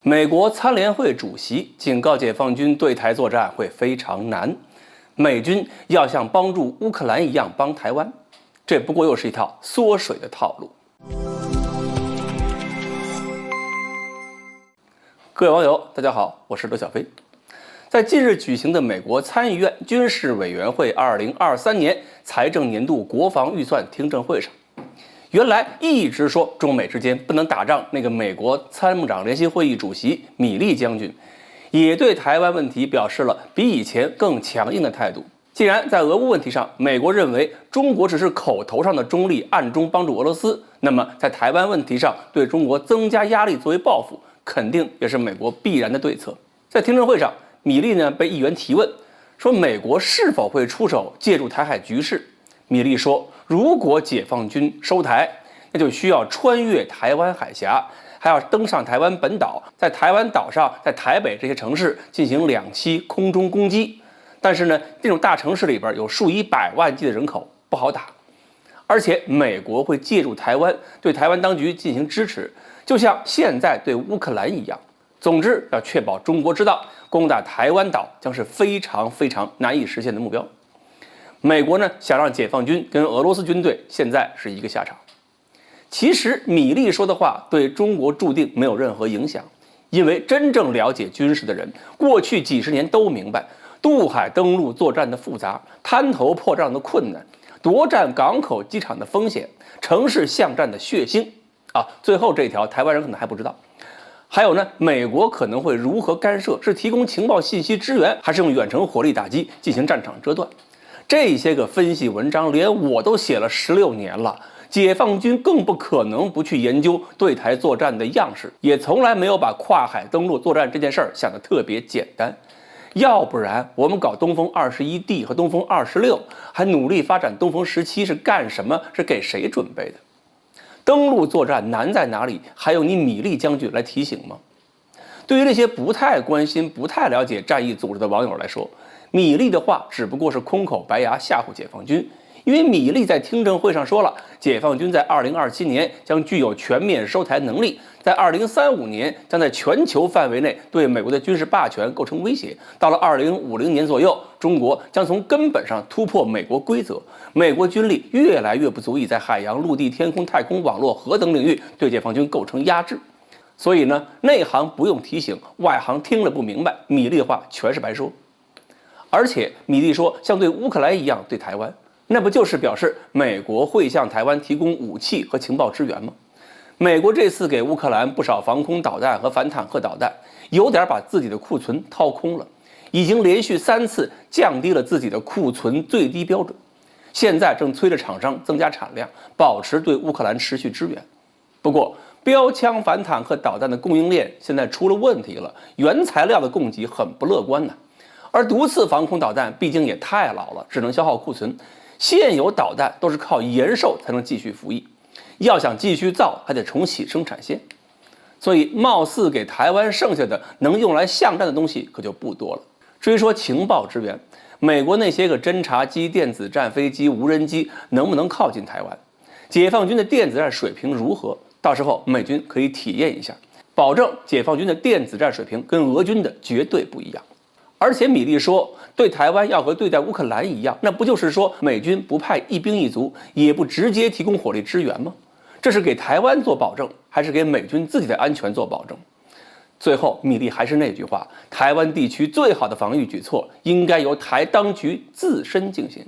美国参联会主席警告解放军对台作战会非常难，美军要像帮助乌克兰一样帮台湾，这不过又是一套缩水的套路。各位网友，大家好，我是刘小飞。在近日举行的美国参议院军事委员会2023年财政年度国防预算听证会上，原来一直说中美之间不能打仗那个美国参谋长联席会议主席米利将军，也对台湾问题表示了比以前更强硬的态度。既然在俄乌问题上，美国认为中国只是口头上的中立，暗中帮助俄罗斯，那么在台湾问题上对中国增加压力作为报复，肯定也是美国必然的对策。在听证会上，米利被议员提问说美国是否会出手介入台海局势。米利说，如果解放军收台，那就需要穿越台湾海峡，还要登上台湾本岛，在台湾岛上，在台北这些城市进行2栖空中攻击。但是呢，这种大城市里边有数以百万计的人口，不好打。而且美国会介入台湾，对台湾当局进行支持，就像现在对乌克兰一样。总之，要确保中国知道攻打台湾岛将是非常难以实现的目标。美国呢，想让解放军跟俄罗斯军队现在是一个下场。其实米利说的话对中国注定没有任何影响，因为真正了解军事的人，过去几十年都明白渡海登陆作战的复杂，滩头破障的困难，夺占港口机场的风险，城市巷战的血腥啊！最后这一条台湾人可能还不知道。还有呢，美国可能会如何干涉？是提供情报信息支援，还是用远程火力打击进行战场遮断？这些个分析文章连我都写了16年了，解放军更不可能不去研究对台作战的样式，也从来没有把跨海登陆作战这件事儿想得特别简单。要不然我们搞东风21D 和东风26，还努力发展东风17是干什么？是给谁准备的？登陆作战难在哪里？还用你米利将军来提醒吗？对于那些不太关心、不太了解战役组织的网友来说，米利的话只不过是空口白牙吓唬解放军。因为米利在听证会上说了，解放军在2027年将具有全面收台能力，在2035年将在全球范围内对美国的军事霸权构成威胁，到了2050年左右，中国将从根本上突破美国规则，美国军力越来越不足以在海洋、陆地、天空、太空、网络、核等领域对解放军构成压制。所以呢，内行不用提醒，外行听了不明白，米利的话全是白说。而且米利说像对乌克兰一样对台湾，那不就是表示美国会向台湾提供武器和情报支援吗？美国这次给乌克兰不少防空导弹和反坦克导弹，有点把自己的库存掏空了，已经连续3次降低了自己的库存最低标准，现在正催着厂商增加产量，保持对乌克兰持续支援。不过标枪反坦克导弹的供应链现在出了问题了，原材料的供给很不乐观呢。而毒刺防空导弹毕竟也太老了，只能消耗库存，现有导弹都是靠延寿才能继续服役，要想继续造还得重启生产线，所以貌似给台湾剩下的能用来巷战的东西可就不多了。至于说情报支援，美国那些个侦察机、电子战飞机、无人机能不能靠近台湾？解放军的电子战水平如何？到时候美军可以体验一下，保证解放军的电子战水平跟俄军的绝对不一样。而且米利说对台湾要和对待乌克兰一样，那不就是说美军不派一兵一卒，也不直接提供火力支援吗？这是给台湾做保证，还是给美军自己的安全做保证？最后米利还是那句话，台湾地区最好的防御举措应该由台当局自身进行。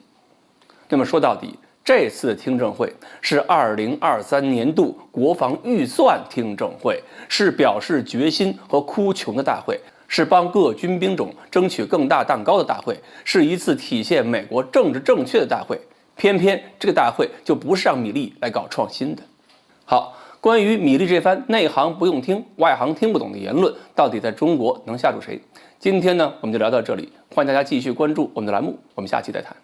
那么说到底，这次的听证会是2023年度国防预算听证会，是表示决心和哭穷的大会，是帮各军兵种争取更大蛋糕的大会，是一次体现美国政治正确的大会。偏偏这个大会就不是让米利来搞创新的。好，关于米利这番内行不用听，外行听不懂的言论，到底在中国能吓住谁？今天呢，我们就聊到这里，欢迎大家继续关注我们的栏目，我们下期再谈。